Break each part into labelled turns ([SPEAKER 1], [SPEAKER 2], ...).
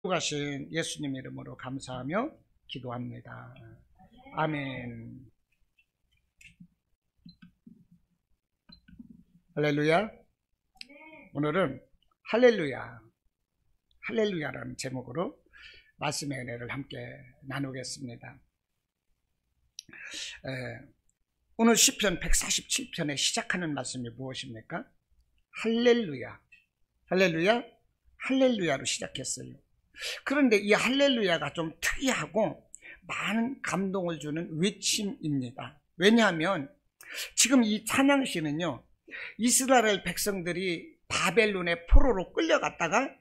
[SPEAKER 1] 가신 예수님 이름으로 감사하며 기도합니다. 아멘. 할렐루야. 오늘은 할렐루야라는 제목으로 말씀의 은혜를 함께 나누겠습니다. 오늘 시편 147편에 시작하는 말씀이 무엇입니까? 할렐루야로 시작했어요. 그런데 이 할렐루야가 좀 특이하고 많은 감동을 주는 외침입니다. 왜냐하면 지금 이 찬양시는요, 이스라엘 백성들이 바벨론의 포로로 끌려갔다가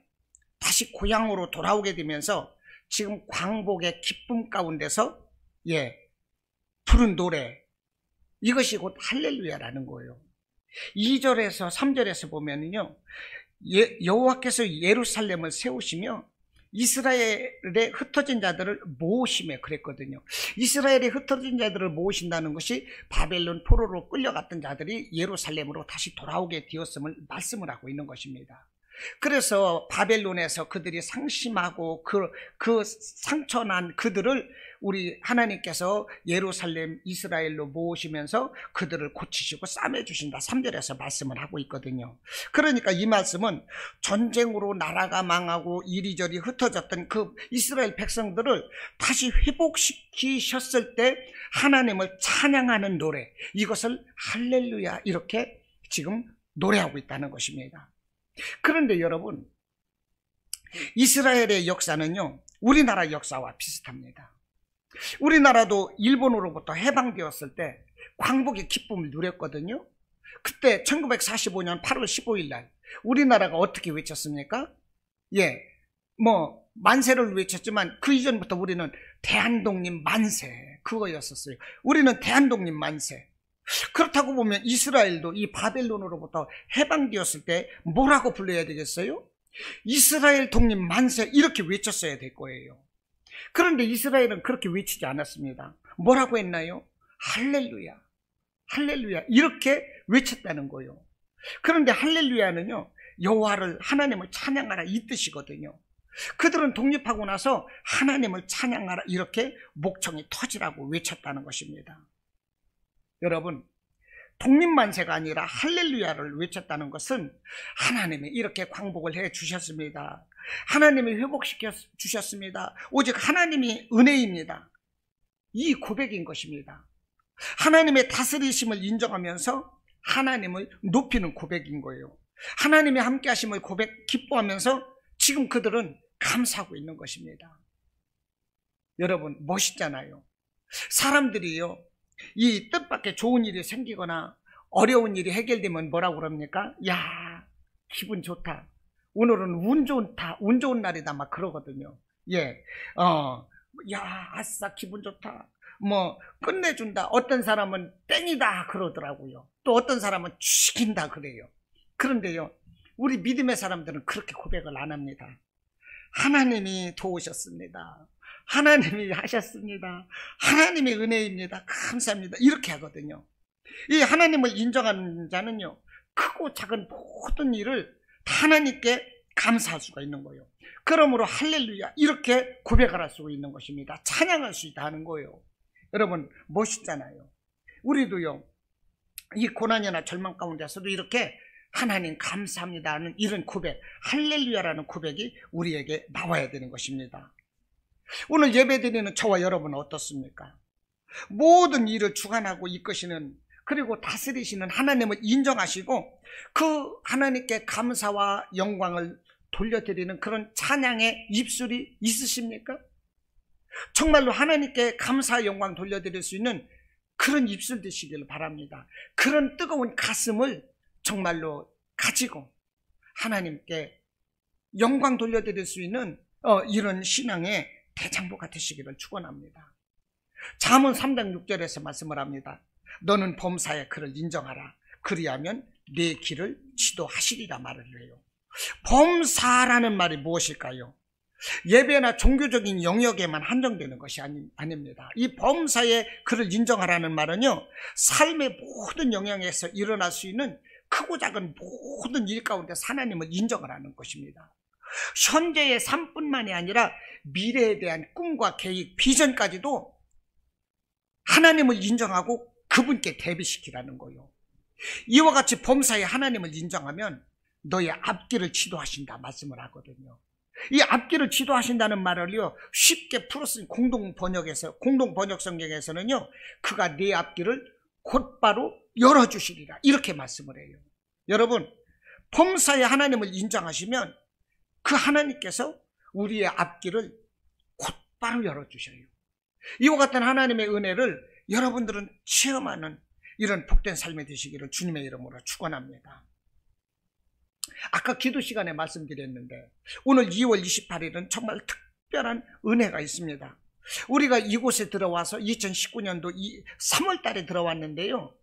[SPEAKER 1] 다시 고향으로 돌아오게 되면서 지금 광복의 기쁨 가운데서 부른 노래, 이것이 곧 할렐루야라는 거예요. 2절에서 3절에서 보면은요, 여호와께서 예루살렘을 세우시며 이스라엘의 흩어진 자들을 모으시며 그랬거든요. 이스라엘의 흩어진 자들을 모으신다는 것이 바벨론 포로로 끌려갔던 자들이 예루살렘으로 다시 돌아오게 되었음을 말씀을 하고 있는 것입니다. 그래서 바벨론에서 그들이 상심하고 그 상처난 그들을 우리 하나님께서 예루살렘 이스라엘로 모으시면서 그들을 고치시고 싸매주신다, 3절에서 말씀을 하고 있거든요. 그러니까 이 말씀은 전쟁으로 나라가 망하고 이리저리 흩어졌던 그 이스라엘 백성들을 다시 회복시키셨을 때 하나님을 찬양하는 노래, 이것을 할렐루야 이렇게 지금 노래하고 있다는 것입니다. 그런데 여러분, 이스라엘의 역사는요, 우리나라 역사와 비슷합니다. 우리나라도 일본으로부터 해방되었을 때 광복의 기쁨을 누렸거든요. 그때 1945년 8월 15일 날 우리나라가 어떻게 외쳤습니까? 만세를 외쳤지만 그 이전부터 우리는 대한독립 만세, 그거였었어요. 우리는 대한독립 만세. 그렇다고 보면 이스라엘도 이 바벨론으로부터 해방되었을 때 뭐라고 불러야 되겠어요? 이스라엘 독립 만세, 이렇게 외쳤어야 될 거예요. 그런데 이스라엘은 그렇게 외치지 않았습니다. 뭐라고 했나요? 할렐루야 이렇게 외쳤다는 거예요. 그런데 할렐루야는요, 여호와를, 하나님을 찬양하라 이 뜻이거든요. 그들은 독립하고 나서 하나님을 찬양하라 이렇게 목청이 터지라고 외쳤다는 것입니다. 여러분, 독립만세가 아니라 할렐루야를 외쳤다는 것은 하나님이 이렇게 광복을 해 주셨습니다. 하나님이 회복시켜 주셨습니다. 오직 하나님이 은혜입니다. 이 고백인 것입니다. 하나님의 다스리심을 인정하면서 하나님을 높이는 고백인 거예요. 하나님의 함께 하심을 기뻐하면서 지금 그들은 감사하고 있는 것입니다. 여러분, 멋있잖아요. 사람들이요, 이 뜻밖의 좋은 일이 생기거나 어려운 일이 해결되면 뭐라고 그럽니까? 야, 기분 좋다. 오늘은 운 좋은 날이다, 막 그러거든요. 아싸, 기분 좋다. 끝내준다. 어떤 사람은 땡이다 그러더라고요. 또 어떤 사람은 죽인다 그래요. 그런데요, 우리 믿음의 사람들은 그렇게 고백을 안 합니다. 하나님이 도우셨습니다. 하나님이 하셨습니다. 하나님의 은혜입니다. 감사합니다. 이렇게 하거든요. 이 하나님을 인정하는 자는요, 크고 작은 모든 일을 하나님께 감사할 수가 있는 거예요. 그러므로 할렐루야 이렇게 고백을 할 수 있는 것입니다. 찬양할 수 있다 하는 거예요. 여러분, 멋있잖아요. 우리도요, 이 고난이나 절망 가운데서도 이렇게 하나님 감사합니다 하는 이런 고백, 할렐루야라는 고백이 우리에게 나와야 되는 것입니다. 오늘 예배드리는 저와 여러분은 어떻습니까? 모든 일을 주관하고 이끄시는, 그리고 다스리시는 하나님을 인정하시고 그 하나님께 감사와 영광을 돌려드리는 그런 찬양의 입술이 있으십니까? 정말로 하나님께 감사와 영광 돌려드릴 수 있는 그런 입술 되시길 바랍니다. 그런 뜨거운 가슴을 정말로 가지고 하나님께 영광 돌려드릴 수 있는 이런 신앙의 대장부가 되시기를 축원합니다. 잠언 3장 6절에서 말씀을 합니다. 너는 범사의 그를 인정하라. 그리하면 내 길을 지도하시리라 말을 해요. 범사라는 말이 무엇일까요? 예배나 종교적인 영역에만 한정되는 것이 아닙니다. 이 범사의 그를 인정하라는 말은요, 삶의 모든 영역에서 일어날 수 있는 크고 작은 모든 일 가운데 하나님을 인정을 하는 것입니다. 현재의 삶뿐만이 아니라 미래에 대한 꿈과 계획, 비전까지도 하나님을 인정하고 그분께 대비시키라는 거예요. 이와 같이 범사에 하나님을 인정하면 너의 앞길을 지도하신다 말씀을 하거든요. 이 앞길을 지도하신다는 말을요, 쉽게 풀었으니 공동 번역 성경에서는요, 그가 네 앞길을 곧바로 열어주시리라 이렇게 말씀을 해요. 여러분, 범사에 하나님을 인정하시면 그 하나님께서 우리의 앞길을 곧바로 열어주셔요. 이와 같은 하나님의 은혜를 여러분들은 체험하는 이런 복된 삶이 되시기를 주님의 이름으로 축원합니다. 아까 기도 시간에 말씀드렸는데 오늘 2월 28일은 정말 특별한 은혜가 있습니다. 우리가 이곳에 들어와서 2019년도 3월 달에 들어왔는데요.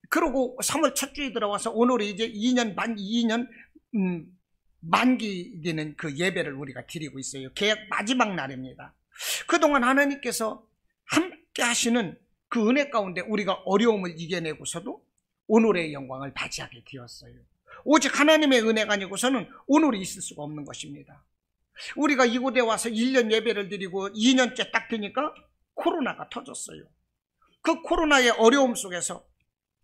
[SPEAKER 1] 그러고 3월 첫 주에 들어와서 오늘이 이제 2년 만기 되는 그 예배를 우리가 드리고 있어요. 계약 마지막 날입니다. 그동안 하나님께서 함께 하시는 그 은혜 가운데 우리가 어려움을 이겨내고서도 오늘의 영광을 맞이하게 되었어요. 오직 하나님의 은혜가 아니고서는 오늘이 있을 수가 없는 것입니다. 우리가 이곳에 와서 1년 예배를 드리고 2년째 딱 되니까 코로나가 터졌어요. 그 코로나의 어려움 속에서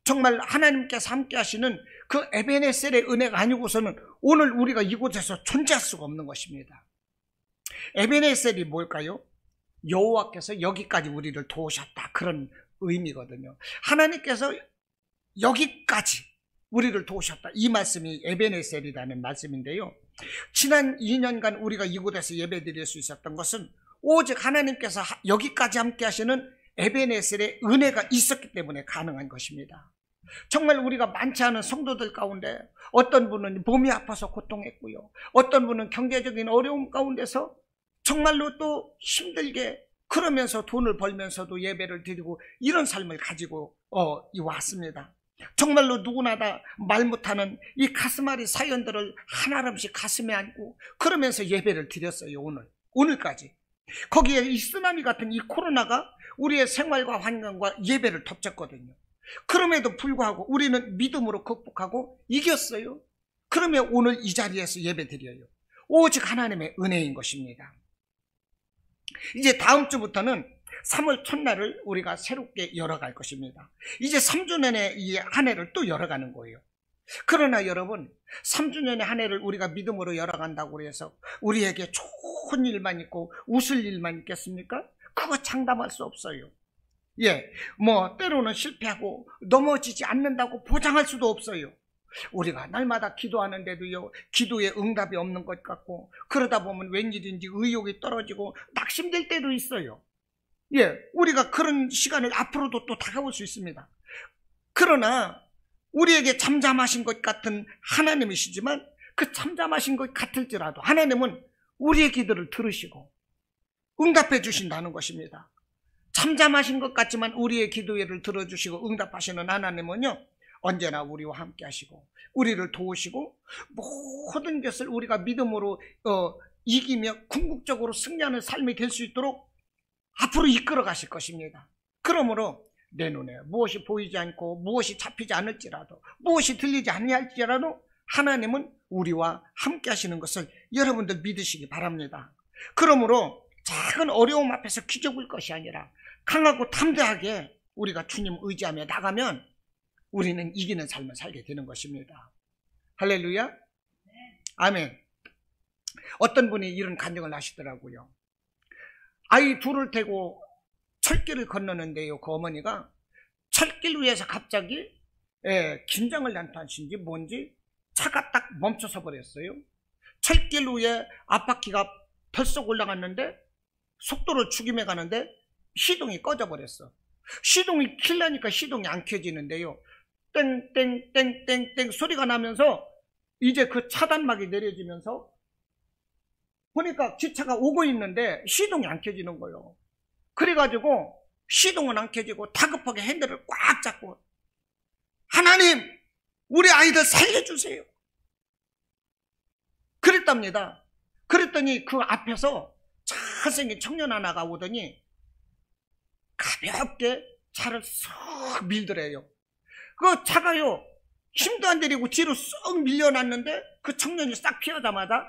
[SPEAKER 1] 정말 하나님께서 함께 하시는 그 에베네셀의 은혜가 아니고서는 오늘 우리가 이곳에서 존재할 수가 없는 것입니다. 에베네셀이 뭘까요? 여호와께서 여기까지 우리를 도우셨다, 그런 의미거든요. 하나님께서 여기까지 우리를 도우셨다, 이 말씀이 에베네셀이라는 말씀인데요. 지난 2년간 우리가 이곳에서 예배드릴 수 있었던 것은 오직 하나님께서 여기까지 함께 하시는 에베네셀의 은혜가 있었기 때문에 가능한 것입니다. 정말 우리가 많지 않은 성도들 가운데 어떤 분은 몸이 아파서 고통했고요, 어떤 분은 경제적인 어려움 가운데서 정말로 또 힘들게 그러면서 돈을 벌면서도 예배를 드리고 이런 삶을 가지고 왔습니다. 정말로 누구나 다 말 못하는 이 가슴앓이 사연들을 하나름씩 가슴에 안고 그러면서 예배를 드렸어요. 오늘까지. 거기에 이 쓰나미 같은 이 코로나가 우리의 생활과 환경과 예배를 덮쳤거든요. 그럼에도 불구하고 우리는 믿음으로 극복하고 이겼어요. 그러면 오늘 이 자리에서 예배 드려요. 오직 하나님의 은혜인 것입니다. 이제 다음 주부터는 3월 첫날을 우리가 새롭게 열어갈 것입니다. 이제 3주년의 이 한 해를 또 열어가는 거예요. 그러나 여러분, 3주년의 한 해를 우리가 믿음으로 열어간다고 해서 우리에게 좋은 일만 있고 웃을 일만 있겠습니까? 그거 장담할 수 없어요. 때로는 실패하고 넘어지지 않는다고 보장할 수도 없어요. 우리가 날마다 기도하는데도요, 기도에 응답이 없는 것 같고, 그러다 보면 웬일인지 의욕이 떨어지고 낙심될 때도 있어요. 우리가 그런 시간을 앞으로도 또 다가올 수 있습니다. 그러나 우리에게 잠잠하신 것 같은 하나님이시지만 그 잠잠하신 것 같을지라도 하나님은 우리의 기도를 들으시고 응답해 주신다는 것입니다. 잠잠하신 것 같지만 우리의 기도를 들어주시고 응답하시는 하나님은요, 언제나 우리와 함께 하시고 우리를 도우시고 모든 것을 우리가 믿음으로 이기며 궁극적으로 승리하는 삶이 될 수 있도록 앞으로 이끌어 가실 것입니다. 그러므로 내 눈에 무엇이 보이지 않고 무엇이 잡히지 않을지라도 무엇이 들리지 아니할지라도 하나님은 우리와 함께 하시는 것을 여러분들 믿으시기 바랍니다. 그러므로 작은 어려움 앞에서 기죽을 것이 아니라 강하고 담대하게 우리가 주님 의지하며 나가면 우리는 이기는 삶을 살게 되는 것입니다. 할렐루야. 아멘. 어떤 분이 이런 간증을 하시더라고요. 아이 둘을 태고 철길을 건너는데요, 그 어머니가 철길 위에서 갑자기 긴장을 난타하신지 뭔지 차가 딱 멈춰서 버렸어요. 철길 위에 앞바퀴가 덜썩 올라갔는데 속도를 죽임해 가는데 시동이 꺼져 버렸어. 시동이 켜려니까 시동이 안 켜지는데요, 땡땡땡땡땡 소리가 나면서 이제 그 차단막이 내려지면서 보니까 기차가 오고 있는데 시동이 안 켜지는 거예요. 그래가지고 시동은 안 켜지고 다급하게 핸들을 꽉 잡고, 하나님, 우리 아이들 살려주세요, 그랬답니다. 그랬더니 그 앞에서 잘생긴 청년 하나가 오더니 가볍게 차를 쏙 밀더래요. 그 차가요, 힘도 안 들이고 뒤로 쏙 밀려났는데 그 청년이 싹 피하자마자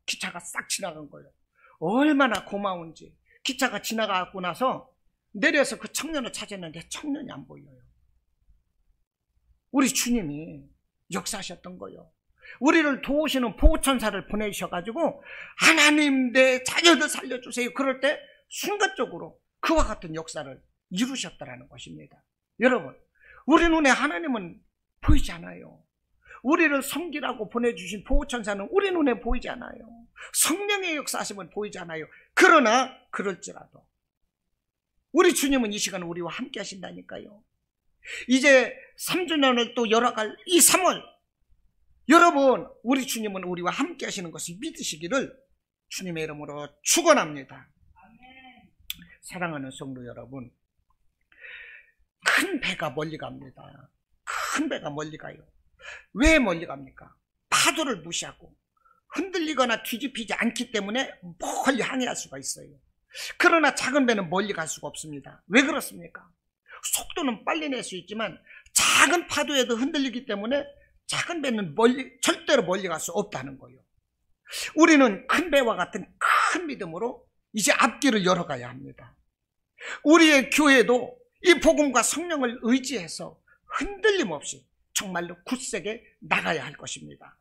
[SPEAKER 1] 기차가 싹 지나간 거예요. 얼마나 고마운지. 기차가 지나가고 나서 내려서 그 청년을 찾았는데 청년이 안 보여요. 우리 주님이 역사하셨던 거예요. 우리를 도우시는 보호천사를 보내주셔가지고 하나님 내 자녀들 살려주세요. 그럴 때 순간적으로 그와 같은 역사를 이루셨다라는 것입니다. 여러분, 우리 눈에 하나님은 보이지 않아요. 우리를 섬기라고 보내주신 보호천사는 우리 눈에 보이지 않아요. 성령의 역사하심은 보이지 않아요. 그러나 그럴지라도 우리 주님은 이 시간 우리와 함께 하신다니까요. 이제 3주년을 또 열어갈 이 3월, 여러분, 우리 주님은 우리와 함께 하시는 것을 믿으시기를 주님의 이름으로 축원합니다. 사랑하는 성도 여러분, 큰 배가 멀리 갑니다. 큰 배가 멀리 가요. 왜 멀리 갑니까? 파도를 무시하고 흔들리거나 뒤집히지 않기 때문에 멀리 항해할 수가 있어요. 그러나 작은 배는 멀리 갈 수가 없습니다. 왜 그렇습니까? 속도는 빨리 낼 수 있지만 작은 파도에도 흔들리기 때문에 작은 배는 절대로 멀리 갈 수 없다는 거예요. 우리는 큰 배와 같은 큰 믿음으로 이제 앞길을 열어가야 합니다. 우리의 교회도 이 복음과 성령을 의지해서 흔들림 없이 정말로 굳세게 나가야 할 것입니다.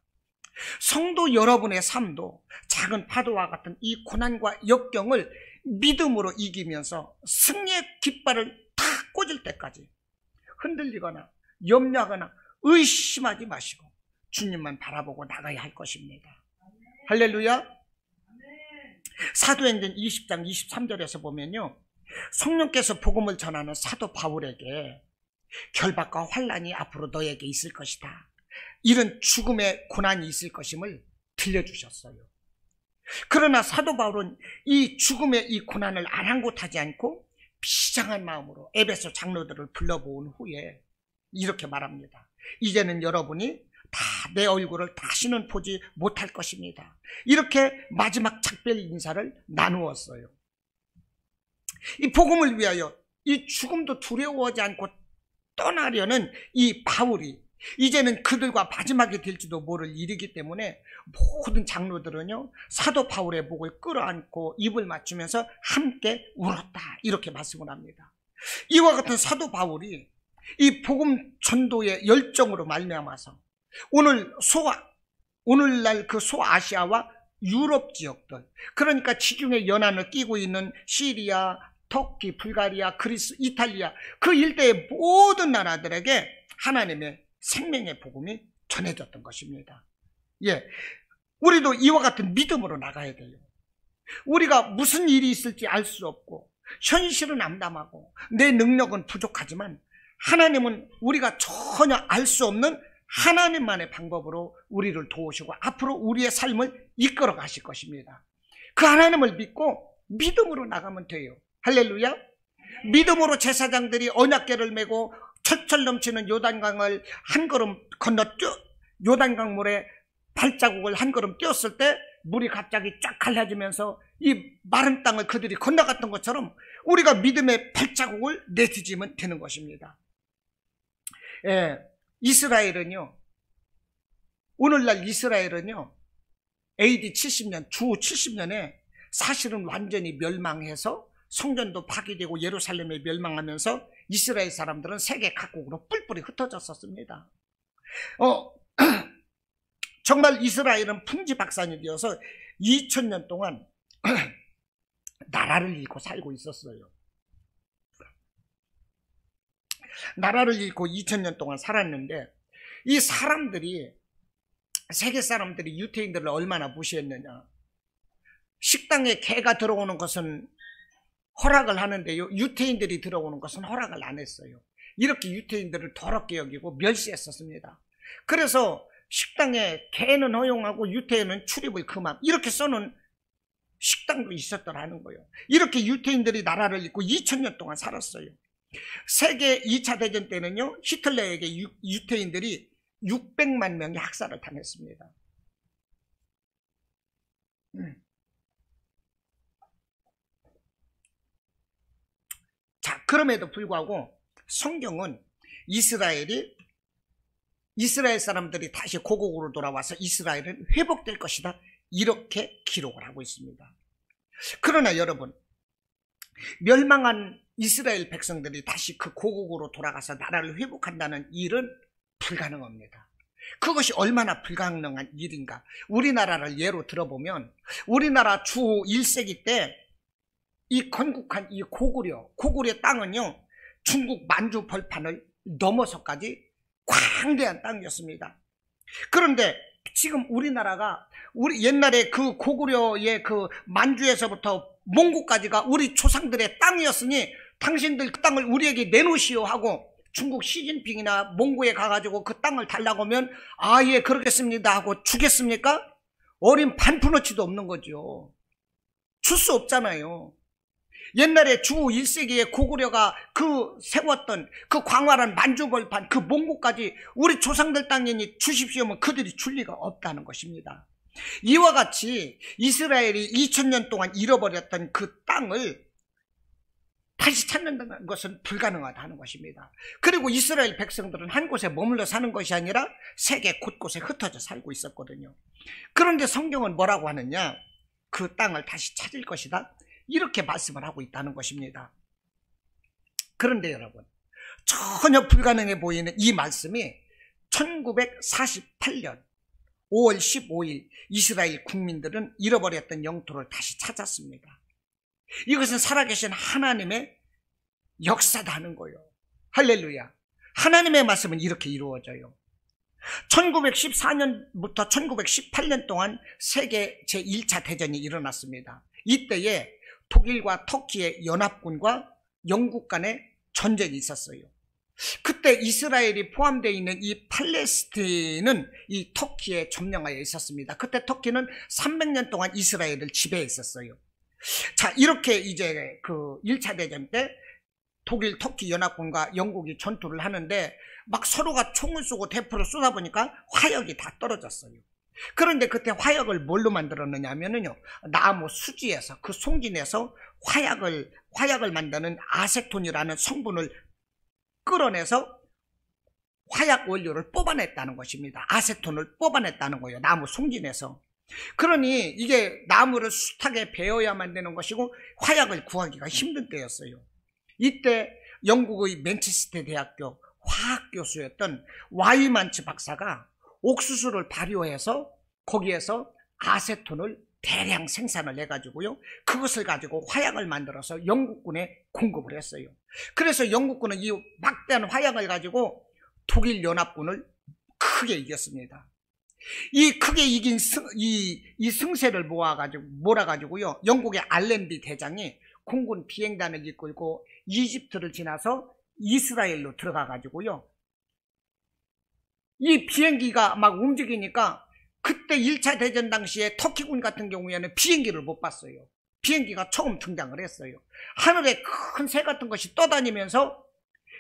[SPEAKER 1] 성도 여러분의 삶도 작은 파도와 같은 이 고난과 역경을 믿음으로 이기면서 승리의 깃발을 탁 꽂을 때까지 흔들리거나 염려하거나 의심하지 마시고 주님만 바라보고 나가야 할 것입니다. 할렐루야. 사도행전 20장 23절에서 보면요, 성령께서 복음을 전하는 사도 바울에게 결박과 환난이 앞으로 너에게 있을 것이다, 이런 죽음의 고난이 있을 것임을 들려주셨어요. 그러나 사도 바울은 이 죽음의 이 고난을 아랑곳하지 않고 비장한 마음으로 에베소 장로들을 불러모은 후에 이렇게 말합니다. 이제는 여러분이 다 내 얼굴을 다시는 보지 못할 것입니다. 이렇게 마지막 작별 인사를 나누었어요. 이 복음을 위하여 이 죽음도 두려워하지 않고 떠나려는 이 바울이 이제는 그들과 마지막이 될지도 모를 일이기 때문에 모든 장로들은요, 사도 바울의 목을 끌어안고 입을 맞추면서 함께 울었다, 이렇게 말씀을 합니다. 이와 같은 사도 바울이 이 복음 전도의 열정으로 말미암아서 오늘날 그 소아시아와 유럽 지역들, 그러니까 지중해 연안을 끼고 있는 시리아, 터키, 불가리아, 그리스, 이탈리아, 그 일대의 모든 나라들에게 하나님의 생명의 복음이 전해졌던 것입니다. 예, 우리도 이와 같은 믿음으로 나가야 돼요. 우리가 무슨 일이 있을지 알 수 없고 현실은 암담하고 내 능력은 부족하지만 하나님은 우리가 전혀 알 수 없는 하나님만의 방법으로 우리를 도우시고 앞으로 우리의 삶을 이끌어 가실 것입니다. 그 하나님을 믿고 믿음으로 나가면 돼요. 할렐루야. 믿음으로 제사장들이 언약궤를 메고 철철 넘치는 요단강을 한 걸음 건너 요단강물에 발자국을 한 걸음 띄었을 때 물이 갑자기 쫙 갈라지면서 이 마른 땅을 그들이 건너갔던 것처럼 우리가 믿음의 발자국을 내디디면 되는 것입니다. 예, 이스라엘은요, 오늘날 이스라엘은요, AD 70년, 주 70년에 사실은 완전히 멸망해서 성전도 파괴되고 예루살렘에 멸망하면서 이스라엘 사람들은 세계 각국으로 뿔뿔이 흩어졌었습니다. 정말 이스라엘은 풍지박산이 되어서 2000년 동안 나라를 잃고 살고 있었어요. 나라를 잃고 2000년 동안 살았는데 이 사람들이, 세계 사람들이 유태인들을 얼마나 무시했느냐. 식당에 개가 들어오는 것은 허락을 하는데요, 유태인들이 들어오는 것은 허락을 안 했어요. 이렇게 유태인들을 더럽게 여기고 멸시했었습니다. 그래서 식당에 개는 허용하고 유태인은 출입을 금함, 이렇게 써놓은 식당도 있었더라는 거예요. 이렇게 유태인들이 나라를 잃고 2000년 동안 살았어요. 세계 2차 대전 때는요, 히틀러에게 유태인들이 600만 명이 학살을 당했습니다. 자, 그럼에도 불구하고 성경은 이스라엘 사람들이 다시 고국으로 돌아와서 이스라엘은 회복될 것이다, 이렇게 기록을 하고 있습니다. 그러나 여러분, 멸망한 이스라엘 백성들이 다시 그 고국으로 돌아가서 나라를 회복한다는 일은 불가능합니다. 그것이 얼마나 불가능한 일인가. 우리나라를 예로 들어보면 우리나라 주 1세기 때 이 건국한 이 고구려 땅은요, 중국 만주 벌판을 넘어서까지 광대한 땅이었습니다. 그런데 지금 우리나라가 우리 옛날에 그 고구려의 그 만주에서부터 몽고까지가 우리 조상들의 땅이었으니 당신들 그 땅을 우리에게 내놓으시오 하고 중국 시진핑이나 몽고에 가가지고 그 땅을 달라고 하면 아, 예, 그러겠습니다 하고 주겠습니까? 어린 반푼어치도 없는 거죠. 줄 수 없잖아요. 옛날에 주 1세기에 고구려가 그 세웠던 그 광활한 만주벌판 그 몽고까지 우리 조상들 땅이니 주십시오 하면 그들이 줄 리가 없다는 것입니다. 이와 같이 이스라엘이 2000년 동안 잃어버렸던 그 땅을 다시 찾는다는 것은 불가능하다는 것입니다. 그리고 이스라엘 백성들은 한 곳에 머물러 사는 것이 아니라 세계 곳곳에 흩어져 살고 있었거든요. 그런데 성경은 뭐라고 하느냐? 그 땅을 다시 찾을 것이다, 이렇게 말씀을 하고 있다는 것입니다. 그런데 여러분, 전혀 불가능해 보이는 이 말씀이 1948년 5월 15일 이스라엘 국민들은 잃어버렸던 영토를 다시 찾았습니다. 이것은 살아계신 하나님의 역사다 하는 거예요. 할렐루야. 하나님의 말씀은 이렇게 이루어져요. 1914년부터 1918년 동안 세계 제1차 대전이 일어났습니다. 이때에 독일과 터키의 연합군과 영국 간의 전쟁이 있었어요. 그때 이스라엘이 포함되어 있는 이 팔레스틴은 이 터키에 점령하여 있었습니다. 그때 터키는 300년 동안 이스라엘을 지배했었어요. 자, 이렇게 이제 그 1차 대전 때 독일, 터키 연합군과 영국이 전투를 하는데 막 서로가 총을 쏘고 대포를 쏘다 보니까 화약이 다 떨어졌어요. 그런데 그때 화약을 뭘로 만들었느냐 하면은요, 나무 수지에서, 그 송진에서 화약을 만드는 아세톤이라는 성분을 끌어내서 화약 원료를 뽑아냈다는 것입니다. 아세톤을 뽑아냈다는 거예요. 나무 송진에서. 그러니 이게 나무를 숱하게 베어야만 되는 것이고 화약을 구하기가 힘든 때였어요. 이때 영국의 맨체스터 대학교 화학교수였던 와이만츠 박사가 옥수수를 발효해서 거기에서 아세톤을 대량 생산을 해가지고요, 그것을 가지고 화약을 만들어서 영국군에 공급을 했어요. 그래서 영국군은 이 막대한 화약을 가지고 독일 연합군을 크게 이겼습니다. 이 크게 이긴 이 승세를 몰아가지고요, 영국의 알렌비 대장이 공군 비행단을 이끌고 이집트를 지나서 이스라엘로 들어가가지고요, 이 비행기가 막 움직이니까 그때 1차 대전 당시에 터키군 같은 경우에는 비행기를 못 봤어요. 비행기가 처음 등장을 했어요. 하늘에 큰 새 같은 것이 떠다니면서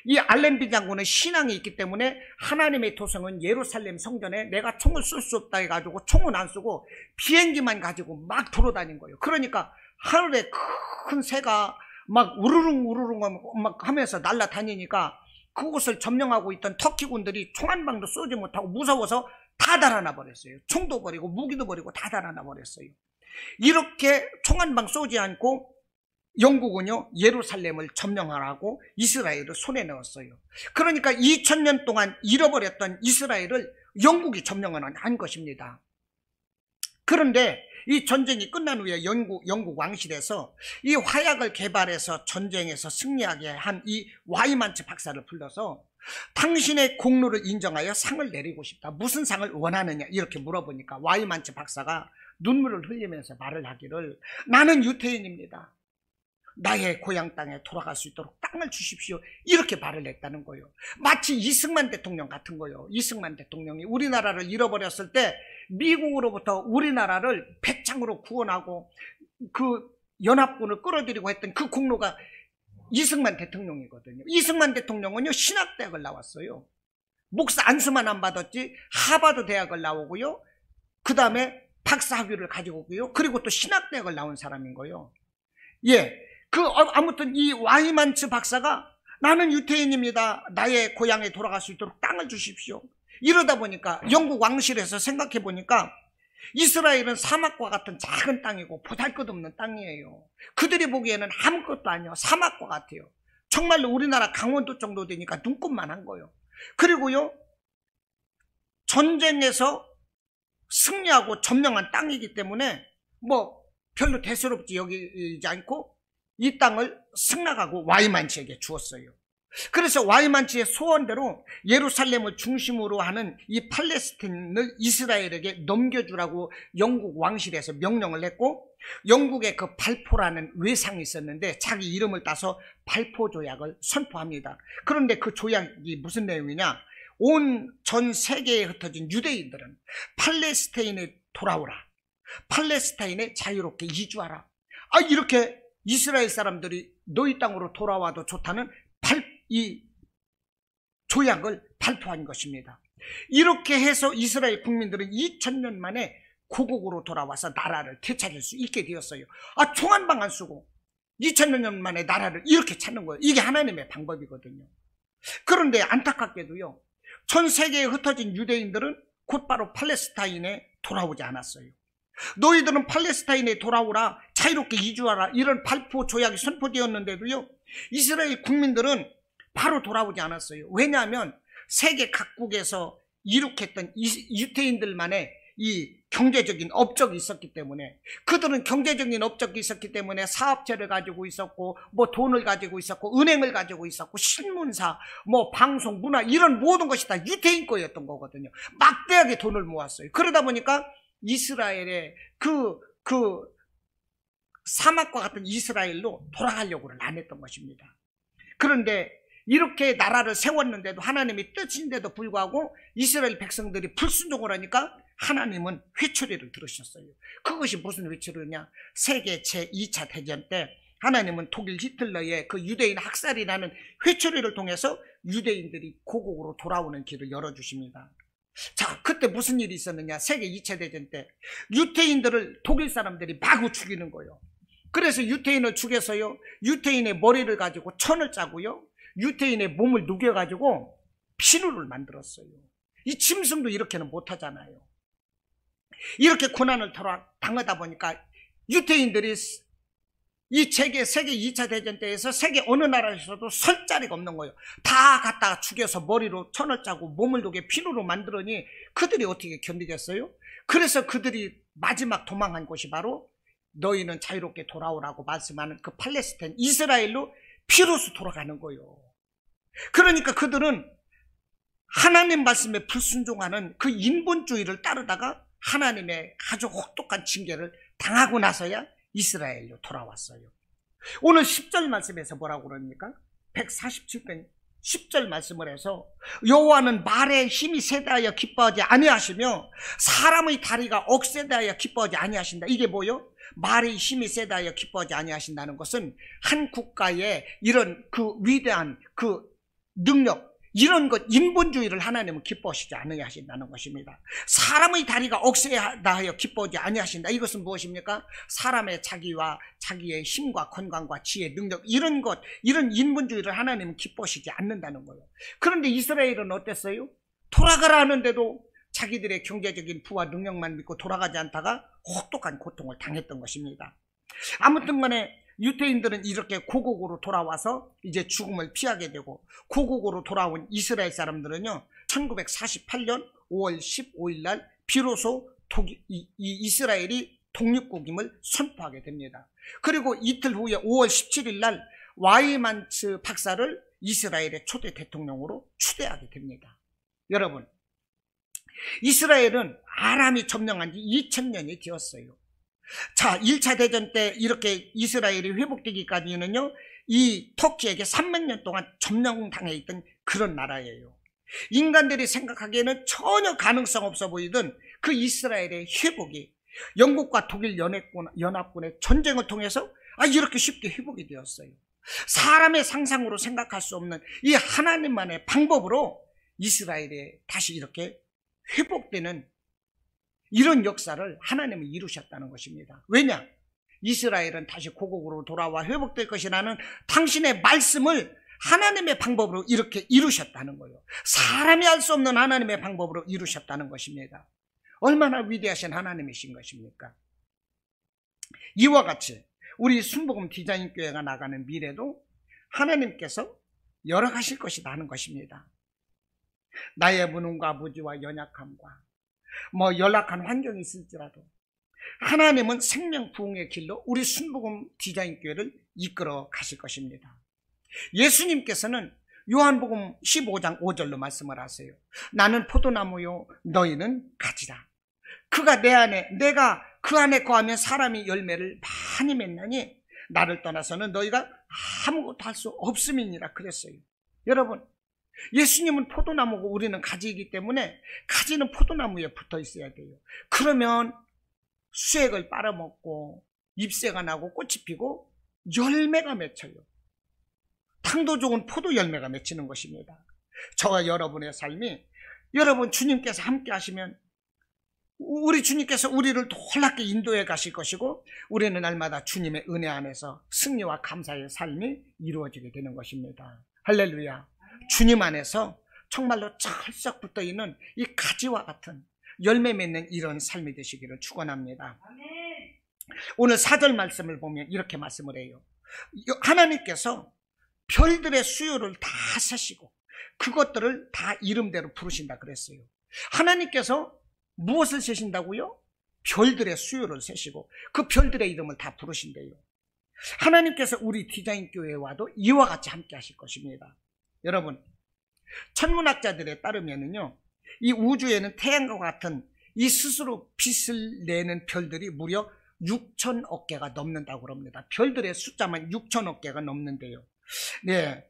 [SPEAKER 1] 이 알렌비 장군은 신앙이 있기 때문에 하나님의 도성은 예루살렘 성전에 내가 총을 쏠 수 없다 해가지고 총은 안 쏘고 비행기만 가지고 막 돌아다닌 거예요. 그러니까 하늘에 큰 새가 막 우르릉 막 하면서 날아다니니까 그곳을 점령하고 있던 터키군들이 총 한 방도 쏘지 못하고 무서워서 다 달아나 버렸어요. 총도 버리고 무기도 버리고 다 달아나 버렸어요. 이렇게 총 한 방 쏘지 않고 영국은요, 예루살렘을 점령하라고 이스라엘을 손에 넣었어요. 그러니까 2000년 동안 잃어버렸던 이스라엘을 영국이 점령을 한 것입니다. 그런데 이 전쟁이 끝난 후에 영국 왕실에서 이 화약을 개발해서 전쟁에서 승리하게 한 이 와이만츠 박사를 불러서 당신의 공로를 인정하여 상을 내리고 싶다. 무슨 상을 원하느냐 이렇게 물어보니까 와이만츠 박사가 눈물을 흘리면서 말을 하기를, 나는 유태인입니다. 나의 고향 땅에 돌아갈 수 있도록 땅을 주십시오. 이렇게 말을 했다는 거예요. 마치 이승만 대통령 같은 거예요. 이승만 대통령이 우리나라를 잃어버렸을 때 미국으로부터 우리나라를 배창으로 구원하고 그 연합군을 끌어들이고 했던 그 공로가 이승만 대통령이거든요. 이승만 대통령은요, 신학대학을 나왔어요. 목사 안수만 안 받았지 하버드 대학을 나오고요, 그 다음에 박사학위를 가지고 오고요, 그리고 또 신학대학을 나온 사람인 거예요. 예. 아무튼 이 와이만츠 박사가 나는 유태인입니다. 나의 고향에 돌아갈 수 있도록 땅을 주십시오. 이러다 보니까 영국 왕실에서 생각해 보니까 이스라엘은 사막과 같은 작은 땅이고 보잘것없는 땅이에요. 그들이 보기에는 아무것도 아니에요. 사막과 같아요. 정말로 우리나라 강원도 정도 되니까 눈곱만 한 거예요. 그리고요, 전쟁에서 승리하고 점령한 땅이기 때문에 뭐 별로 대수롭지 여기지 않고 이 땅을 승낙하고 와이만치에게 주었어요. 그래서 와이만치의 소원대로 예루살렘을 중심으로 하는 이 팔레스틴을 이스라엘에게 넘겨주라고 영국 왕실에서 명령을 했고, 영국의 그 발포라는 외상이 있었는데 자기 이름을 따서 발포 조약을 선포합니다. 그런데 그 조약이 무슨 내용이냐? 온 전 세계에 흩어진 유대인들은 팔레스타인에 돌아오라, 팔레스타인에 자유롭게 이주하라. 이렇게 이스라엘 사람들이 너희 땅으로 돌아와도 좋다는 이 조약을 발표한 것입니다. 이렇게 해서 이스라엘 국민들은 2000년 만에 고국으로 돌아와서 나라를 되찾을 수 있게 되었어요. 총한방 안 쓰고 2000년 만에 나라를 이렇게 찾는 거예요. 이게 하나님의 방법이거든요. 그런데 안타깝게도요, 전 세계에 흩어진 유대인들은 곧바로 팔레스타인에 돌아오지 않았어요. 너희들은 팔레스타인에 돌아오라, 자유롭게 이주하라, 이런 발포 조약이 선포되었는데도요, 이스라엘 국민들은 바로 돌아오지 않았어요. 왜냐하면 세계 각국에서 이룩했던 유대인들만의 이 경제적인 업적이 있었기 때문에, 그들은 경제적인 업적이 있었기 때문에 사업체를 가지고 있었고, 뭐 돈을 가지고 있었고, 은행을 가지고 있었고, 신문사, 뭐 방송, 문화, 이런 모든 것이 다 유대인 거였던 거거든요. 막대하게 돈을 모았어요. 그러다 보니까 이스라엘의 그 사막과 같은 이스라엘로 돌아가려고는 안 했던 것입니다. 그런데 이렇게 나라를 세웠는데도, 하나님의 뜻인데도 불구하고 이스라엘 백성들이 불순종을 하니까 하나님은 회초리를 들으셨어요. 그것이 무슨 회초리냐? 세계 제2차 대전 때 하나님은 독일 히틀러의 그 유대인 학살이라는 회초리를 통해서 유대인들이 고국으로 돌아오는 길을 열어주십니다. 자, 그때 무슨 일이 있었느냐? 세계 2차 대전 때 유태인들을 독일 사람들이 마구 죽이는 거예요. 그래서 유태인을 죽여서요, 유태인의 머리를 가지고 천을 짜고요, 유태인의 몸을 녹여가지고 피누를 만들었어요. 이 짐승도 이렇게는 못하잖아요. 이렇게 고난을 당하다 보니까 유태인들이 이 세계 2차 대전 때에서 세계 어느 나라에서도 설 자리가 없는 거예요. 다 갖다가 죽여서 머리로 천을 짜고 몸을 녹여 피누로 만들으니 그들이 어떻게 견디겠어요? 그래서 그들이 마지막 도망한 곳이 바로 너희는 자유롭게 돌아오라고 말씀하는 그 팔레스타인, 이스라엘로 피로서 돌아가는 거예요. 그러니까 그들은 하나님 말씀에 불순종하는 그 인본주의를 따르다가 하나님의 아주 혹독한 징계를 당하고 나서야 이스라엘로 돌아왔어요. 오늘 10절 말씀에서 뭐라고 그럽니까? 147편 10절 말씀을 해서, 여호와는 말의 힘이 세다하여 기뻐하지 아니하시며 사람의 다리가 억세다하여 기뻐하지 아니하신다. 이게 뭐요? 말의 힘이 세다하여 기뻐하지 아니하신다는 것은 한 국가의 이런 그 위대한 그 능력, 이런 것, 인본주의를 하나님은 기뻐하시지 아니하신다는 것입니다. 사람의 다리가 억세하다 하여 기뻐하지 아니하신다. 이것은 무엇입니까? 사람의 자기와 자기의 힘과 건강과 지혜, 능력, 이런 것, 이런 인본주의를 하나님은 기뻐하시지 않는다는 거예요. 그런데 이스라엘은 어땠어요? 돌아가라 하는데도 자기들의 경제적인 부와 능력만 믿고 돌아가지 않다가 혹독한 고통을 당했던 것입니다. 아무튼 간에 유대인들은 이렇게 고국으로 돌아와서 이제 죽음을 피하게 되고, 고국으로 돌아온 이스라엘 사람들은요, 1948년 5월 15일 날 비로소 이스라엘이 독립국임을 선포하게 됩니다. 그리고 이틀 후에 5월 17일 날 와이만츠 박사를 이스라엘의 초대 대통령으로 추대하게 됩니다. 여러분, 이스라엘은 아람이 점령한 지 2000년이 되었어요. 자, 1차 대전 때 이렇게 이스라엘이 회복되기까지는요, 이 터키에게 300년 동안 점령당해 있던 그런 나라예요. 인간들이 생각하기에는 전혀 가능성 없어 보이던 그 이스라엘의 회복이 영국과 독일 연합군의 전쟁을 통해서 이렇게 쉽게 회복이 되었어요. 사람의 상상으로 생각할 수 없는 이 하나님만의 방법으로 이스라엘이 다시 이렇게 회복되는 이런 역사를 하나님은 이루셨다는 것입니다. 왜냐? 이스라엘은 다시 고국으로 돌아와 회복될 것이라는 당신의 말씀을 하나님의 방법으로 이렇게 이루셨다는 거예요. 사람이 할 수 없는 하나님의 방법으로 이루셨다는 것입니다. 얼마나 위대하신 하나님이신 것입니까? 이와 같이 우리 순복음 디자인교회가 나가는 미래도 하나님께서 열어가실 것이다 하는 것입니다. 나의 무능과 무지와 연약함과 연락한 환경이 있을지라도 하나님은 생명 부흥의 길로 우리 순복음 디자인교회를 이끌어 가실 것입니다. 예수님께서는 요한복음 15장 5절로 말씀을 하세요. 나는 포도나무요 너희는 가지라. 그가 내 안에, 내가 그 안에 거하면 사람이 열매를 많이 맺나니 나를 떠나서는 너희가 아무것도 할 수 없음이니라 그랬어요. 여러분, 예수님은 포도나무고 우리는 가지이기 때문에 가지는 포도나무에 붙어 있어야 돼요. 그러면 수액을 빨아먹고 잎새가 나고 꽃이 피고 열매가 맺혀요. 당도 좋은 포도 열매가 맺히는 것입니다. 저와 여러분의 삶이, 여러분 주님께서 함께 하시면 우리 주님께서 우리를 놀랍게 인도해 가실 것이고 우리는 날마다 주님의 은혜 안에서 승리와 감사의 삶이 이루어지게 되는 것입니다. 할렐루야. 주님 안에서 정말로 철썩 붙어있는 이 가지와 같은 열매 맺는 이런 삶이 되시기를 축원합니다. 오늘 4절 말씀을 보면 이렇게 말씀을 해요. 하나님께서 별들의 수요를 다 세시고 그것들을 다 이름대로 부르신다 그랬어요. 하나님께서 무엇을 세신다고요? 별들의 수요를 세시고 그 별들의 이름을 다 부르신대요. 하나님께서 우리 디자인교회와도 이와 같이 함께 하실 것입니다. 여러분, 천문학자들에 따르면은요, 이 우주에는 태양과 같은 이 스스로 빛을 내는 별들이 무려 6천억 개가 넘는다고 합니다. 별들의 숫자만 6천억 개가 넘는데요. 네.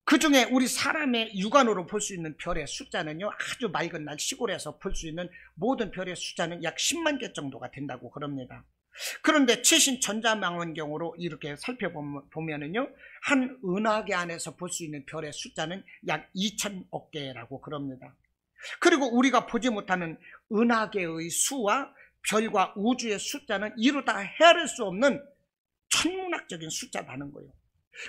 [SPEAKER 1] 그 중에 우리 사람의 육안으로 볼 수 있는 별의 숫자는요, 아주 맑은 날 시골에서 볼 수 있는 모든 별의 숫자는 약 10만 개 정도가 된다고 그럽니다. 그런데 최신 전자망원경으로 이렇게 살펴보면은요, 한 은하계 안에서 볼 수 있는 별의 숫자는 약 2천억 개라고 그럽니다. 그리고 우리가 보지 못하는 은하계의 수와 별과 우주의 숫자는 이루 다 헤아릴 수 없는 천문학적인 숫자라는 거예요.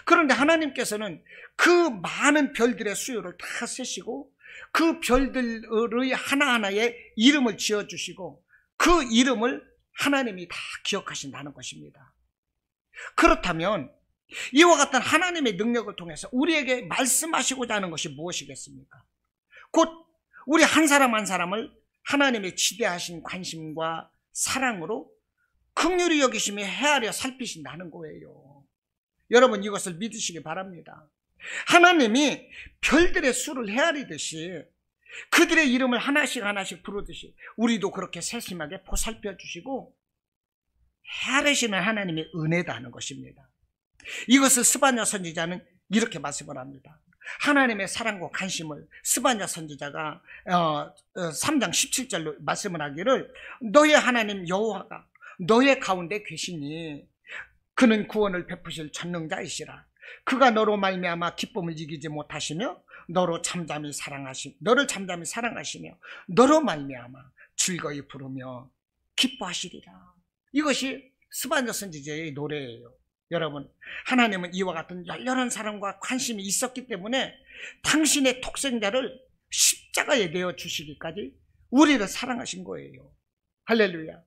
[SPEAKER 1] 그런데 하나님께서는 그 많은 별들의 수요를 다 세시고 그 별들의 하나하나에 이름을 지어주시고 그 이름을 하나님이 다 기억하신다는 것입니다. 그렇다면 이와 같은 하나님의 능력을 통해서 우리에게 말씀하시고자 하는 것이 무엇이겠습니까? 곧 우리 한 사람 한 사람을 하나님의 지대하신 관심과 사랑으로 긍휼히 여기심에 헤아려 살피신다는 거예요. 여러분, 이것을 믿으시기 바랍니다. 하나님이 별들의 수를 헤아리듯이 그들의 이름을 하나씩 하나씩 부르듯이 우리도 그렇게 세심하게 보살펴 주시고 헤아리시는 하나님의 은혜다 하는 것입니다. 이것을 스바냐 선지자는 이렇게 말씀을 합니다. 하나님의 사랑과 관심을 스바냐 선지자가 3장 17절로 말씀을 하기를 너의 하나님 여호와가 너의 가운데 계시니 그는 구원을 베푸실 전능자이시라. 그가 너로 말미암아 기쁨을 이기지 못하시며 너를 잠잠히 사랑하시며 너로 말미암아 즐거이 부르며 기뻐하시리라. 이것이 스바냐 선지자의 노래예요. 여러분, 하나님은 이와 같은 열렬한 사랑과 관심이 있었기 때문에 당신의 독생자를 십자가에 내어 주시기까지 우리를 사랑하신 거예요. 할렐루야.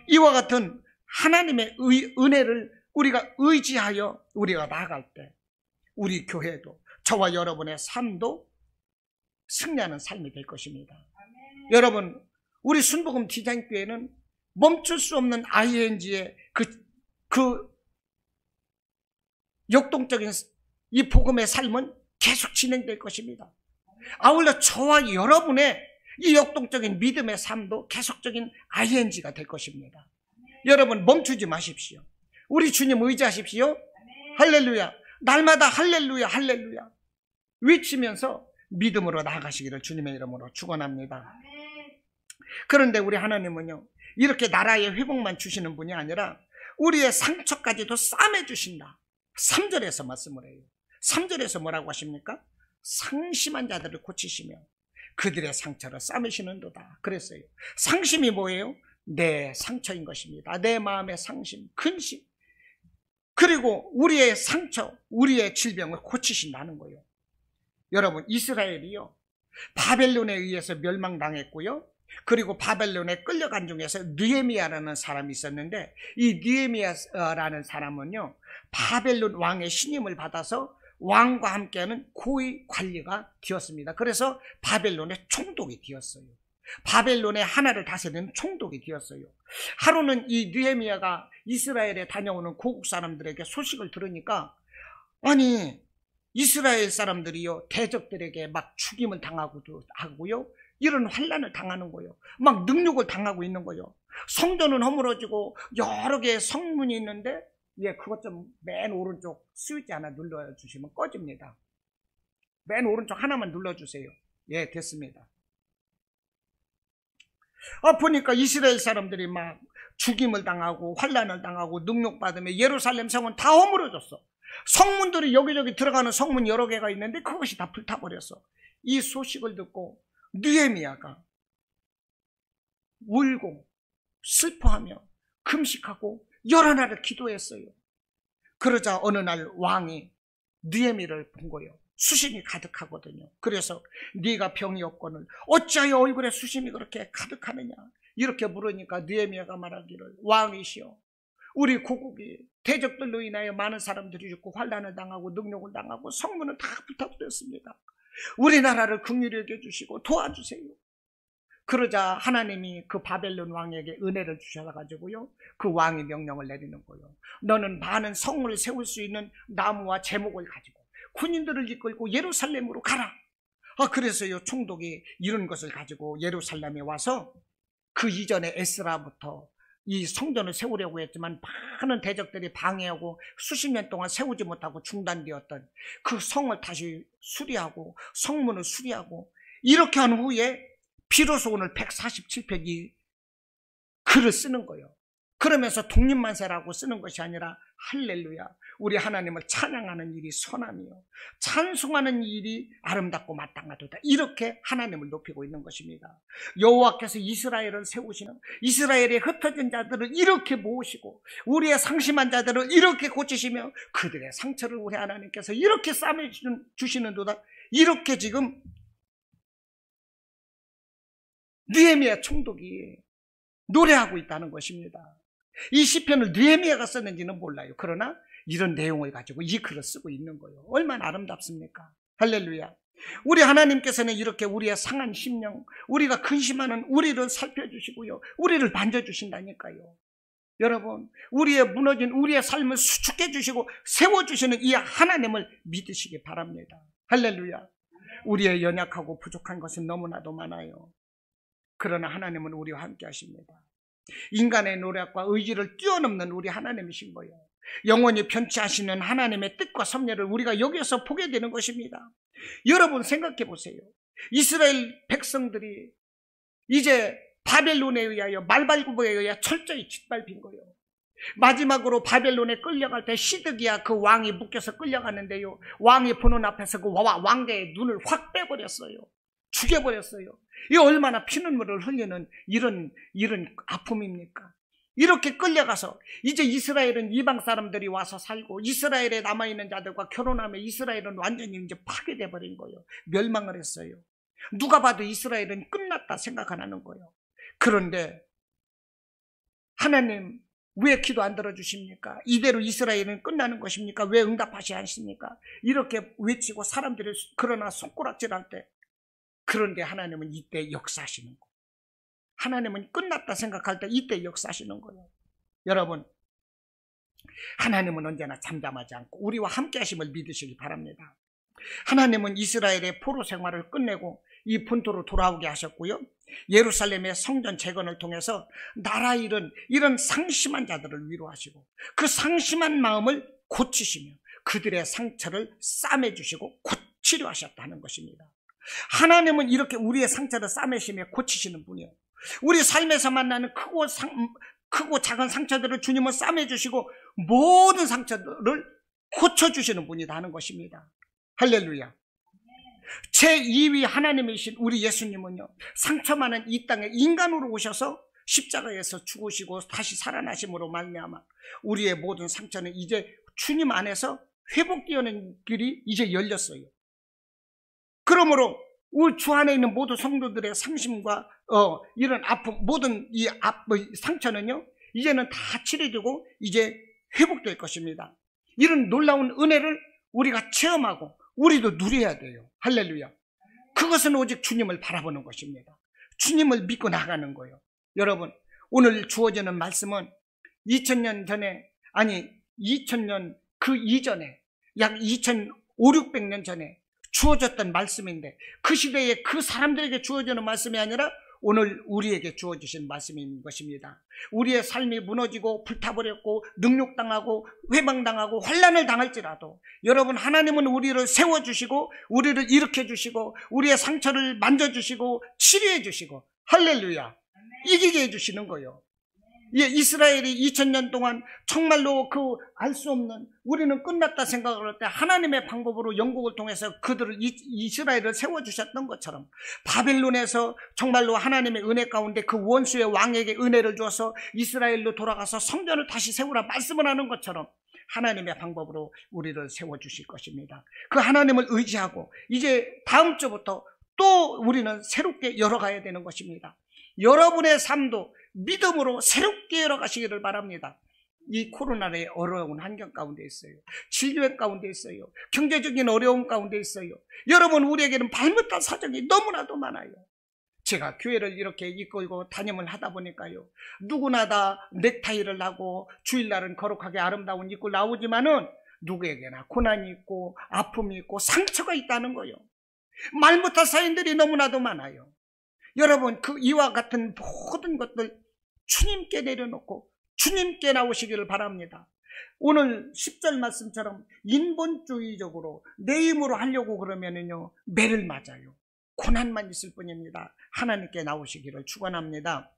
[SPEAKER 1] 이와 같은 하나님의 은혜를 우리가 의지하여 우리가 나아갈 때 우리 교회도 저와 여러분의 삶도 승리하는 삶이 될 것입니다. 여러분, 우리 순복음 디자인교회는 멈출 수 없는 ING의 그 역동적인 이 복음의 삶은 계속 진행될 것입니다. 아울러 저와 여러분의 이 역동적인 믿음의 삶도 계속적인 ING가 될 것입니다. 여러분, 멈추지 마십시오. 우리 주님 의지하십시오. 할렐루야. 날마다 할렐루야 할렐루야 외치면서 믿음으로 나아가시기를 주님의 이름으로 축원합니다. 그런데 우리 하나님은요, 이렇게 나라의 회복만 주시는 분이 아니라 우리의 상처까지도 싸매 주신다. 3절에서 말씀을 해요. 3절에서 뭐라고 하십니까? 상심한 자들을 고치시며 그들의 상처를 싸매시는도다 그랬어요. 상심이 뭐예요? 내 상처인 것입니다. 내 마음의 상심, 근심, 그리고 우리의 상처, 우리의 질병을 고치신다는 거예요. 여러분, 이스라엘이요, 바벨론에 의해서 멸망당했고요, 그리고 바벨론에 끌려간 중에서 느헤미야라는 사람이 있었는데, 이 느헤미야라는 사람은요, 바벨론 왕의 신임을 받아서 왕과 함께하는 고위 관리가 되었습니다. 그래서 바벨론의 총독이 되었어요. 바벨론의 하나를 다스리는 총독이 되었어요. 하루는 이 느헤미야가 이스라엘에 다녀오는 고국 사람들에게 소식을 들으니까, 아니 이스라엘 사람들이요 대적들에게 막 죽임을 당하고도 하고요, 이런 환난을 당하는 거예요. 막 능욕을 당하고 있는 거예요. 성전은 허물어지고 여러 개의 성문이 있는데, 예, 그것 좀 맨 오른쪽 스위치 하나 눌러주시면 꺼집니다. 맨 오른쪽 하나만 눌러주세요. 예, 됐습니다. 보니까 이스라엘 사람들이 막 죽임을 당하고 환난을 당하고 능욕받으며 예루살렘 성은 다 허물어졌어. 성문들이 여기저기 들어가는 성문 여러 개가 있는데 그것이 다 불타버렸어. 이 소식을 듣고 느헤미야가 울고 슬퍼하며 금식하고 여러 날을 기도했어요. 그러자 어느 날 왕이 느헤미야를 본 거예요. 수심이 가득하거든요. 그래서 네가 병이 없거늘 어찌하여 얼굴에 수심이 그렇게 가득하느냐 이렇게 물으니까 느헤미야가 말하기를, 왕이시여, 우리 고국이 대적들로 인하여 많은 사람들이 죽고 환난을 당하고 능욕을 당하고 성문은 다 불타버렸습니다. 우리나라를 긍휼히 여겨 주시고 도와주세요. 그러자 하나님이 그 바벨론 왕에게 은혜를 주셔가지고요, 그 왕이 명령을 내리는 거예요. 너는 많은 성문을 세울 수 있는 나무와 제목을 가지고 군인들을 이끌고 예루살렘으로 가라. 그래서요 총독이 이런 것을 가지고 예루살렘에 와서 그 이전에 에스라부터 이 성전을 세우려고 했지만 많은 대적들이 방해하고 수십 년 동안 세우지 못하고 중단되었던 그 성을 다시 수리하고 성문을 수리하고 이렇게 한 후에 비로소 오늘 147편이 글을 쓰는 거예요. 그러면서 독립만세라고 쓰는 것이 아니라 할렐루야, 우리 하나님을 찬양하는 일이 선함이요 찬송하는 일이 아름답고 마땅하도다, 이렇게 하나님을 높이고 있는 것입니다. 여호와께서 이스라엘을 세우시는, 이스라엘의 흩어진 자들을 이렇게 모으시고 우리의 상심한 자들을 이렇게 고치시며 그들의 상처를 우리 하나님께서 이렇게 싸매주시는도다, 이렇게 지금 느헤미야 총독이 노래하고 있다는 것입니다. 이 시편을 느헤미야가 썼는지는 몰라요. 그러나 이런 내용을 가지고 이 글을 쓰고 있는 거예요. 얼마나 아름답습니까? 할렐루야. 우리 하나님께서는 이렇게 우리의 상한 심령, 우리가 근심하는 우리를 살펴주시고요, 우리를 만져주신다니까요. 여러분, 우리의 무너진 우리의 삶을 수축해 주시고 세워주시는 이 하나님을 믿으시기 바랍니다. 할렐루야. 우리의 연약하고 부족한 것은 너무나도 많아요. 그러나 하나님은 우리와 함께 하십니다. 인간의 노력과 의지를 뛰어넘는 우리 하나님이신 거예요. 영원히 편치 하시는 하나님의 뜻과 섭리를 우리가 여기서 보게 되는 것입니다. 여러분 생각해 보세요. 이스라엘 백성들이 이제 바벨론에 의하여 말발굽에 의하여 철저히 짓밟힌 거예요. 마지막으로 바벨론에 끌려갈 때 시드기야 그 왕이 묶여서 끌려갔는데요, 왕이 보는 앞에서 그 왕대의 눈을 확 빼버렸어요. 죽여버렸어요. 이 얼마나 피눈물을 흘리는 이런 아픔입니까? 이렇게 끌려가서 이제 이스라엘은 이방 사람들이 와서 살고 이스라엘에 남아있는 자들과 결혼하며 이스라엘은 완전히 이제 파괴돼 버린 거예요. 멸망을 했어요. 누가 봐도 이스라엘은 끝났다 생각 안 하는 거예요. 그런데 하나님 왜 기도 안 들어주십니까? 이대로 이스라엘은 끝나는 것입니까? 왜 응답하시 않습니까? 이렇게 외치고 사람들이 그러나 손가락질할 때, 그런데 하나님은 이때 역사하시는 거예요. 하나님은 끝났다 생각할 때 이때 역사하시는 거예요. 여러분, 하나님은 언제나 잠잠하지 않고 우리와 함께 하심을 믿으시기 바랍니다. 하나님은 이스라엘의 포로 생활을 끝내고 이 본토로 돌아오게 하셨고요, 예루살렘의 성전 재건을 통해서 나라 잃은 이런 상심한 자들을 위로하시고 그 상심한 마음을 고치시며 그들의 상처를 싸매주시고 고치려 하셨다는 것입니다. 하나님은 이렇게 우리의 상처를 싸매시며 고치시는 분이에요. 우리 삶에서 만나는 크고 작은 상처들을 주님은 싸매주시고 모든 상처들을 고쳐주시는 분이다 하는 것입니다. 할렐루야. 제2위 하나님이신 우리 예수님은요, 상처 많은 이 땅에 인간으로 오셔서 십자가에서 죽으시고 다시 살아나심으로 말미암아 우리의 모든 상처는 이제 주님 안에서 회복되는 길이 이제 열렸어요. 그러므로 우리 주 안에 있는 모든 성도들의 상심과 이런 아픔, 모든 상처는요, 이제는 다 치료되고 이제 회복될 것입니다. 이런 놀라운 은혜를 우리가 체험하고 우리도 누려야 돼요. 할렐루야. 그것은 오직 주님을 바라보는 것입니다. 주님을 믿고 나가는 거예요. 여러분, 오늘 주어지는 말씀은 2000년 전에, 아니 2000년 그 이전에, 약 2500~600년 전에 주어졌던 말씀인데, 그 시대에 그 사람들에게 주어지는 말씀이 아니라 오늘 우리에게 주어지신 말씀인 것입니다. 우리의 삶이 무너지고 불타버렸고 능욕당하고 회방당하고 환난을 당할지라도 여러분, 하나님은 우리를 세워주시고 우리를 일으켜주시고 우리의 상처를 만져주시고 치료해주시고, 할렐루야, 이기게 해주시는 거예요. 예, 이스라엘이 2000년 동안 정말로 알 수 없는, 우리는 끝났다 생각을 할 때 하나님의 방법으로 영국을 통해서 이스라엘을 세워주셨던 것처럼, 바벨론에서 정말로 하나님의 은혜 가운데 그 원수의 왕에게 은혜를 주어서 이스라엘로 돌아가서 성전을 다시 세우라 말씀을 하는 것처럼 하나님의 방법으로 우리를 세워주실 것입니다. 그 하나님을 의지하고 이제 다음 주부터 또 우리는 새롭게 열어가야 되는 것입니다. 여러분의 삶도 믿음으로 새롭게 열어가시기를 바랍니다. 이 코로나의 어려운 환경 가운데 있어요. 질병 가운데 있어요. 경제적인 어려움 가운데 있어요. 여러분, 우리에게는 발못한 사정이 너무나도 많아요. 제가 교회를 이렇게 이끌고 단임을 하다 보니까요, 누구나 다 넥타이를 하고 주일날은 거룩하게 아름다운 입고 나오지만은 누구에게나 고난이 있고 아픔이 있고 상처가 있다는 거예요. 말 못할 사인들이 너무나도 많아요. 여러분, 이와 같은 모든 것들 주님께 내려놓고 주님께 나오시기를 바랍니다. 오늘 10절 말씀처럼 인본주의적으로 내 힘으로 하려고 그러면은요, 매를 맞아요. 고난만 있을 뿐입니다. 하나님께 나오시기를 축원합니다.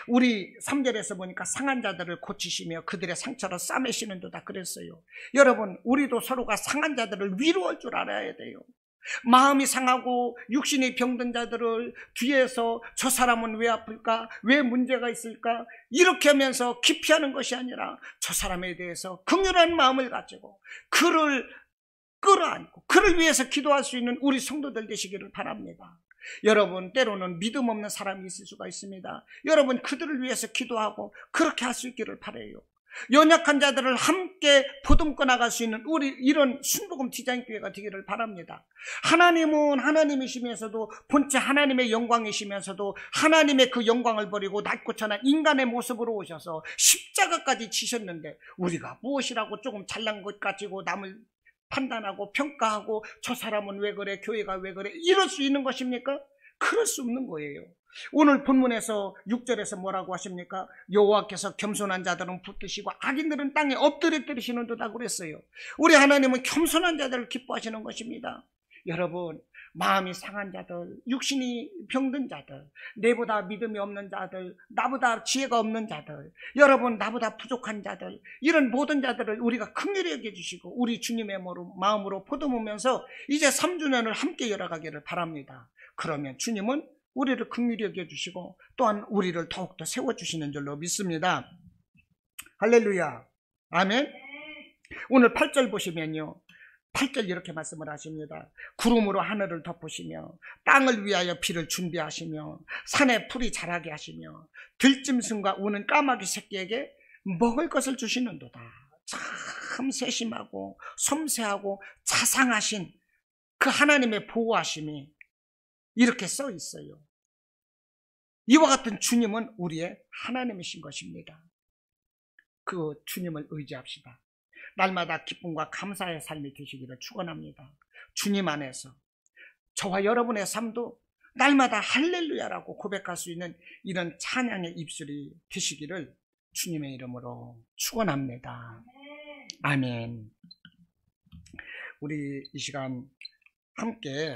[SPEAKER 1] 우리 3절에서 보니까 상한 자들을 고치시며 그들의 상처를 싸매시는 듯다 그랬어요. 여러분, 우리도 서로가 상한 자들을 위로할 줄 알아야 돼요. 마음이 상하고 육신이 병든 자들을 뒤에서 저 사람은 왜 아플까? 왜 문제가 있을까? 이렇게 하면서 기피하는 것이 아니라 저 사람에 대해서 긍휼한 마음을 가지고 그를 끌어안고 그를 위해서 기도할 수 있는 우리 성도들 되시기를 바랍니다. 여러분, 때로는 믿음 없는 사람이 있을 수가 있습니다. 여러분, 그들을 위해서 기도하고 그렇게 할 수 있기를 바라요. 연약한 자들을 함께 보듬고 나갈 수 있는 우리 이런 순복음 디자인교회가 되기를 바랍니다. 하나님은 하나님이시면서도 본체 하나님의 영광이시면서도 하나님의 그 영광을 버리고 낮고 천한 인간의 모습으로 오셔서 십자가까지 지셨는데, 우리가 무엇이라고 조금 잘난 것 가지고 남을 판단하고 평가하고 저 사람은 왜 그래, 교회가 왜 그래, 이럴 수 있는 것입니까? 그럴 수 없는 거예요. 오늘 본문에서 6절에서 뭐라고 하십니까? 여호와께서 겸손한 자들은 붙드시고 악인들은 땅에 엎드려 때리시는 듯하고 그랬어요. 우리 하나님은 겸손한 자들을 기뻐하시는 것입니다. 여러분, 마음이 상한 자들, 육신이 병든 자들, 내보다 믿음이 없는 자들, 나보다 지혜가 없는 자들, 여러분, 나보다 부족한 자들, 이런 모든 자들을 우리가 긍휼히 여겨주시고 우리 주님의 마음으로 보듬으면서 이제 3주년을 함께 열어가기를 바랍니다. 그러면 주님은 우리를 긍휼히 여겨주시고 또한 우리를 더욱더 세워주시는 줄로 믿습니다. 할렐루야, 아멘. 오늘 8절 보시면요, 8절 이렇게 말씀을 하십니다. 구름으로 하늘을 덮으시며 땅을 위하여 비를 준비하시며 산에 풀이 자라게 하시며 들짐승과 우는 까마귀 새끼에게 먹을 것을 주시는도다. 참 세심하고 섬세하고 자상하신 그 하나님의 보호하심이 이렇게 써 있어요. 이와 같은 주님은 우리의 하나님이신 것입니다. 그 주님을 의지합시다. 날마다 기쁨과 감사의 삶이 되시기를 축원합니다. 주님 안에서 저와 여러분의 삶도 날마다 할렐루야라고 고백할 수 있는 이런 찬양의 입술이 되시기를 주님의 이름으로 축원합니다. 아멘. 우리 이 시간 함께